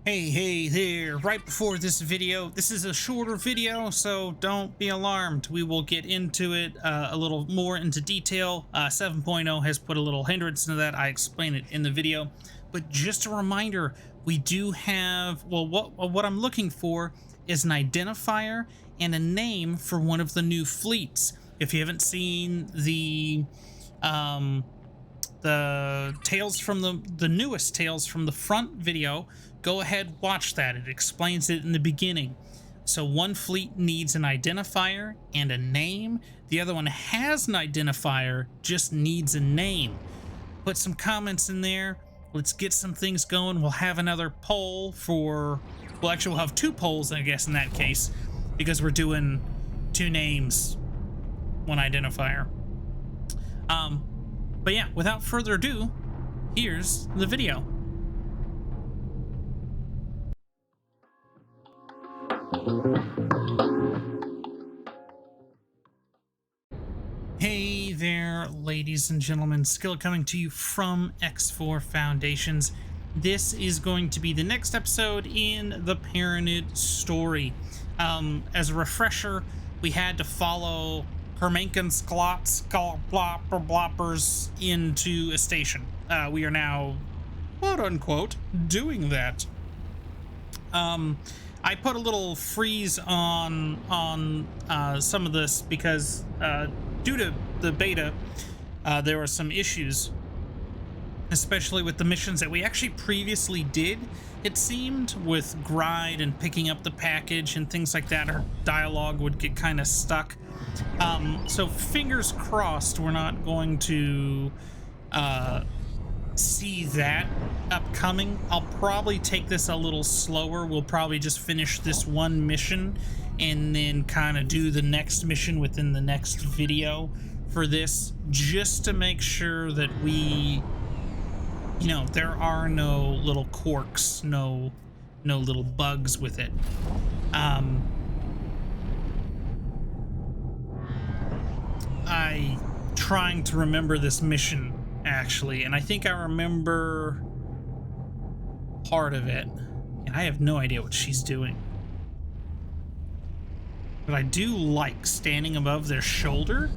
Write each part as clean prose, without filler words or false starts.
Hey there, right before this video, this is a shorter video, so don't be alarmed. We will get into it a little more into detail. 7.0 has put a little hindrance into that. I explain it in the video, but just a reminder, we do have, well, what I'm looking for is an identifier and a name for one of the new fleets. If you haven't seen the Tales from the newest Tales from the Front video, go ahead, watch that. It explains it in the beginning. So one fleet needs an identifier and a name. The other one has an identifier, just needs a name. Put some comments in there. Let's get some things going. We'll have another poll for, well, actually we'll have two polls, I guess, in that case, because we're doing two names, one identifier. But yeah, without further ado, here's the video. Hey there, ladies and gentlemen. Skillet coming to you from X4 Foundations. This is going to be the next episode in the Paranid story. As a refresher, we had to follow Hermankin's bloppers into a station. We are now, quote unquote, doing that. I put a little freeze on some of this because due to the beta, there were some issues, especially with the missions that we actually previously did, it seemed, with Gride and picking up the package and things like that. Our dialogue would get kind of stuck. So fingers crossed we're not going to see that upcoming. I'll probably take this a little slower. We'll probably just finish this one mission and then kind of do the next mission within the next video for this, just to make sure that we, you know, there are no little quirks, no little bugs with it. I trying to remember this mission actually, and I think I remember part of it, and I have no idea what she's doing. But I do like standing above their shoulder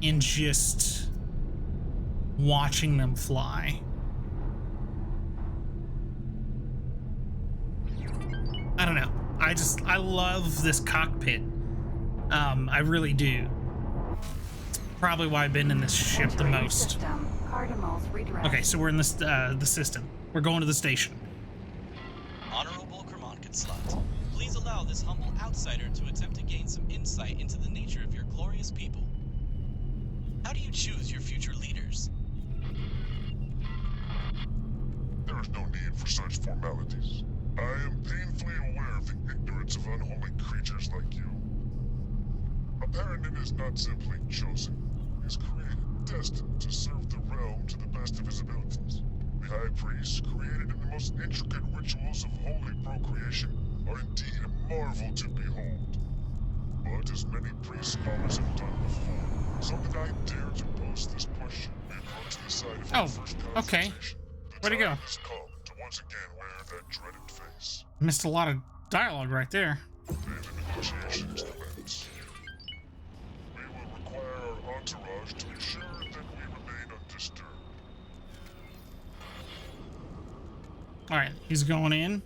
and just watching them fly. I don't know. I love this cockpit. I really do. Probably why I've been in this ship the most. Okay, so we're in this the system. We're going to the station. Honorable Kermankinslot, please allow this humble outsider to attempt to gain some insight into the nature of your glorious people. How do you choose your future leaders? There is no need for such formalities. I am painfully aware of the ignorance of unholy creatures like you. A Paranid is not simply chosen. He is created, destined to serve the realm to the best of his abilities. The High Priest, created in the most intricate rituals of holy procreation, are indeed a marvel to behold. But as many priest scholars have done before, so that I dare to pose this question, we approach the side of our first okay. confrontation. Where'd he go? Has come to once again wear that dreaded face. Missed a lot of dialogue right there. Then the negotiations commence. We will require our entourage to ensure that we remain undisturbed. Alright, he's going in.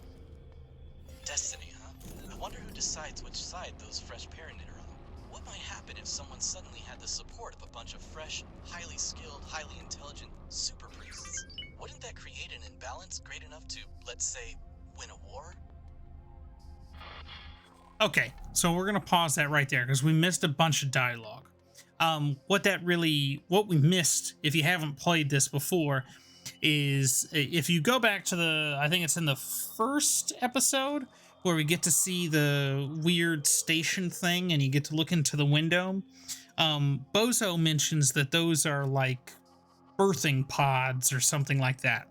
Destiny, huh? I wonder who decides which side those fresh Paranid are on. What might happen if someone suddenly had the support of a bunch of fresh, highly skilled, highly intelligent super priests? Wouldn't that create an imbalance great enough to, let's say, win a war? Okay, so we're gonna pause that right there because we missed a bunch of dialogue. What we missed, if you haven't played this before, is if you go back to I think it's in the first episode where we get to see the weird station thing and you get to look into the window. Bozo mentions that those are like birthing pods or something like that.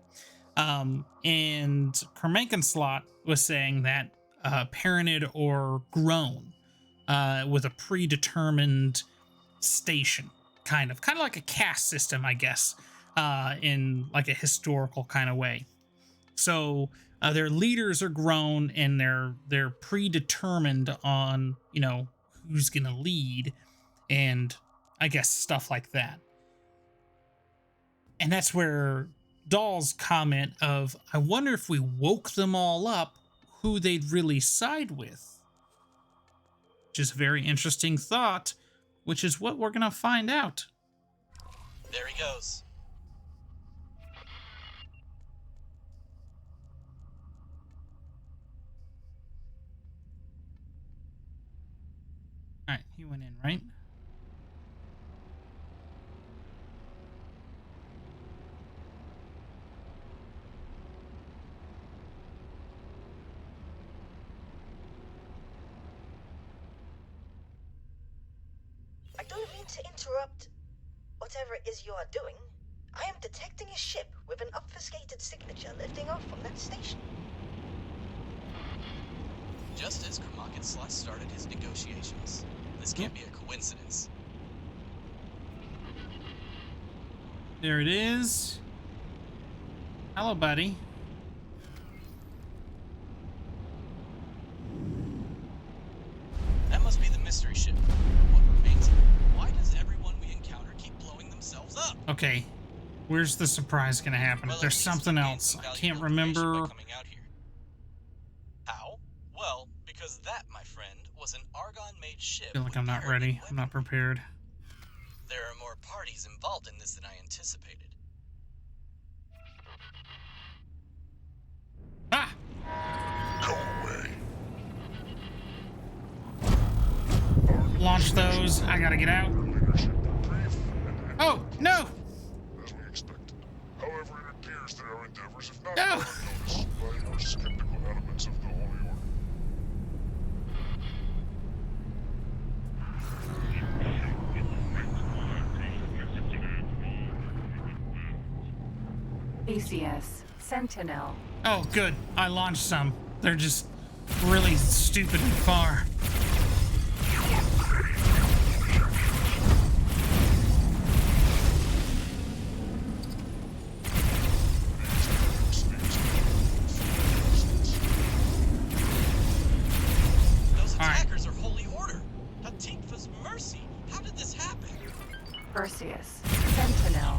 And Kermankinslot was saying that Paranid or grown with a predetermined station, kind of like a caste system, I guess, in like a historical kind of way. So their leaders are grown, and they're predetermined on, you know, who's gonna lead, and I guess stuff like that. And that's where Doll's comment of, I wonder if we woke them all up, who they'd really side with. Which is a very interesting thought, which is what we're going to find out. There he goes. All right, he went in, right? I don't mean to interrupt whatever it is you are doing. I am detecting a ship with an obfuscated signature lifting off from that station. Just as Kermakis started his negotiations. This can't be a coincidence. There it is. Hello, buddy. That must be the mystery ship. What remains of it? Why does everyone we encounter keep blowing themselves up? Okay, where's the surprise gonna happen? Well, There's at least something we gained else. some I valuable can't information by remember. coming out here. How? Well, because that, my friend, was an Argon-made ship. I feel like with I'm not barely ready. I'm not weapons. prepared. There are more parties involved in this than I anticipated. Ah! Go away. Launch those. I gotta get out. Leadership brief and Oh, no! as we expected. However, it appears that our endeavors have not No. gone unnoticed by more skeptical elements of the Holy Order. ACS Sentinel. Oh, good. I launched some. They're just really stupid and far. Those All right. attackers are Holy Order. Hatikva's mercy. How did this happen? Perseus Sentinel.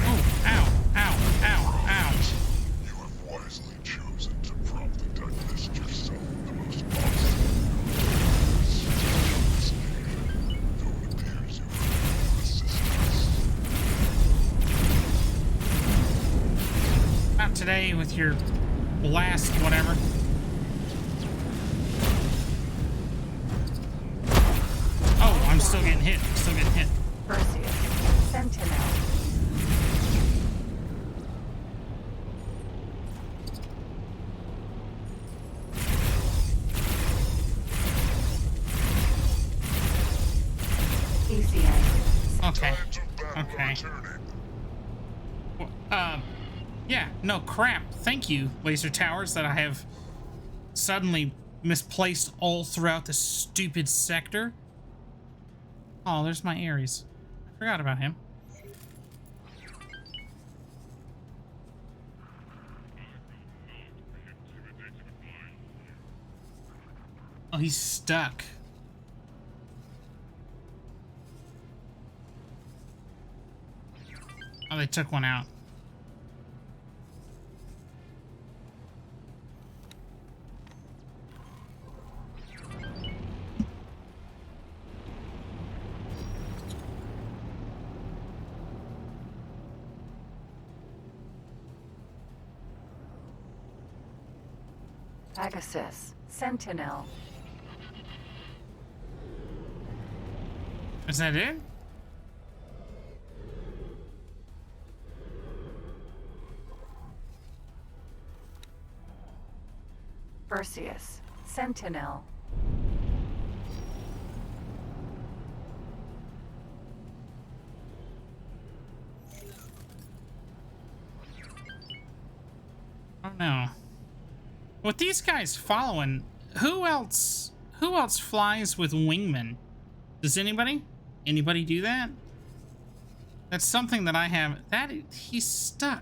Oh, ow, ow, ow, ow. You have wisely chosen to promptly divest yourself of the most obstinate, though it appears you have resistance. Not today with your blast, whatever. Oh, I'm still getting hit. I'm still getting hit. Perseus Sentinel. ACS. Okay. Tides of battle are Okay. turning. Yeah, no crap. Thank you, laser towers, that I have suddenly misplaced all throughout this stupid sector. Oh, there's my Ares. I forgot about him. Oh, he's stuck. Oh, they took one out. Pegasus Sentinel. Is that it? Perseus Sentinel. Oh no. With these guys following, who else flies with wingmen? Does anybody? Anybody do that? That's something that I have. He's stuck.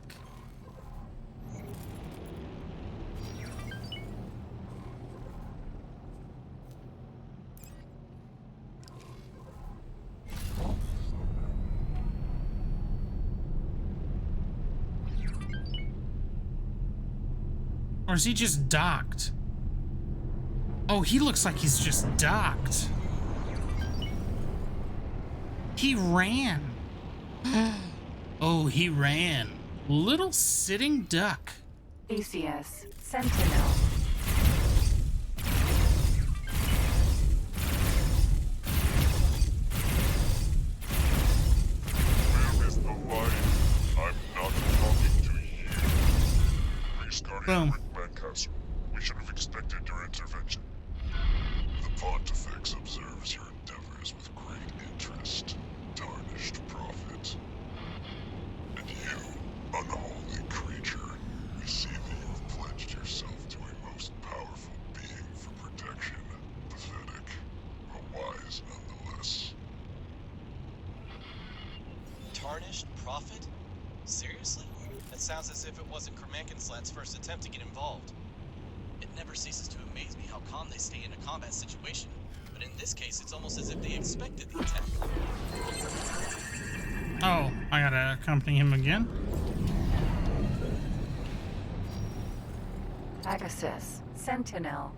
Or is he just docked? Oh, he looks like he's just docked. He ran. Oh, he ran. Little sitting duck. ACS Sentinel. Where is the line? I'm not talking to you. Priest Guardian Boom. Rick Mancaster. We should have expected your intervention. The Pontifex observes your endeavors with great interest. Tarnished prophet. And you, unholy creature, we see that you have pledged yourself to a most powerful being for protection. Pathetic, but wise nonetheless. Tarnished prophet? Seriously? That sounds as if it wasn't Kermankenslat's first attempt to get involved. It never ceases to amaze me how calm they stay in a combat situation, but in this case it's almost as if they expected the attack. Oh, I gotta accompany him again. Pegasus Sentinel.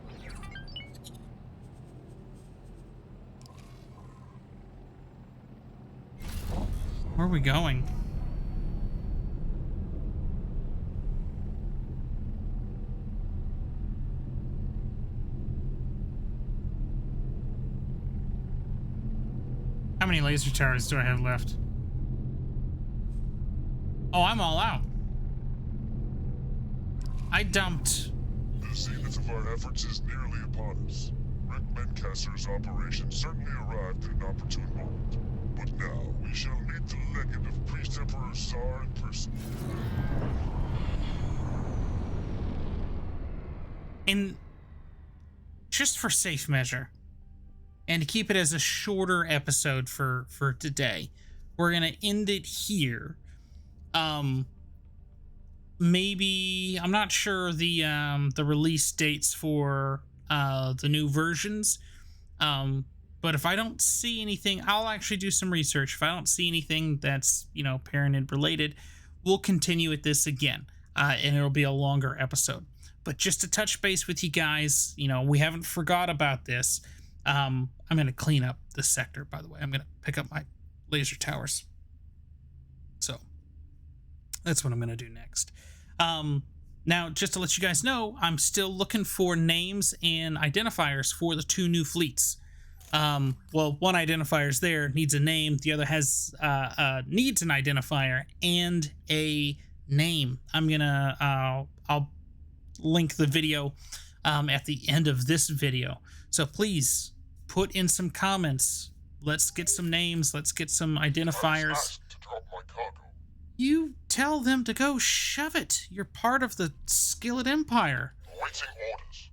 Where are we going? How many laser towers do I have left? Oh, I'm all out. I dumped. The zenith of our efforts is nearly upon us. Rick Mancaster's operation certainly arrived at an opportune moment. But now we shall meet the legate of Priest Emperor Tsar in person. And just for safe measure, and to keep it as a shorter episode for today, we're gonna end it here. Maybe I'm not sure the release dates for the new versions. But if I don't see anything, I'll actually do some research. If I don't see anything that's, Paranid related, we'll continue with this again. And it'll be a longer episode. But just to touch base with you guys, we haven't forgot about this. I'm going to clean up the sector, by the way. I'm going to pick up my laser towers. So that's what I'm going to do next. Now, just to let you guys know, I'm still looking for names and identifiers for the 2 new fleets. Well, one identifier is there, needs a name. The other has needs an identifier and a name. I'm gonna I'll link the video at the end of this video. So please put in some comments. Let's get some names. Let's get some identifiers. Asked to drop my cargo. You tell them to go shove it. You're part of the Skillet Empire. Awaiting orders.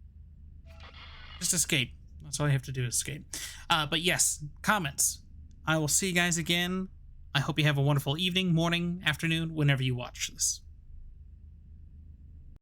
Just escape. That's all you have to do is escape. But yes, comments. I will see you guys again. I hope you have a wonderful evening, morning, afternoon, whenever you watch this.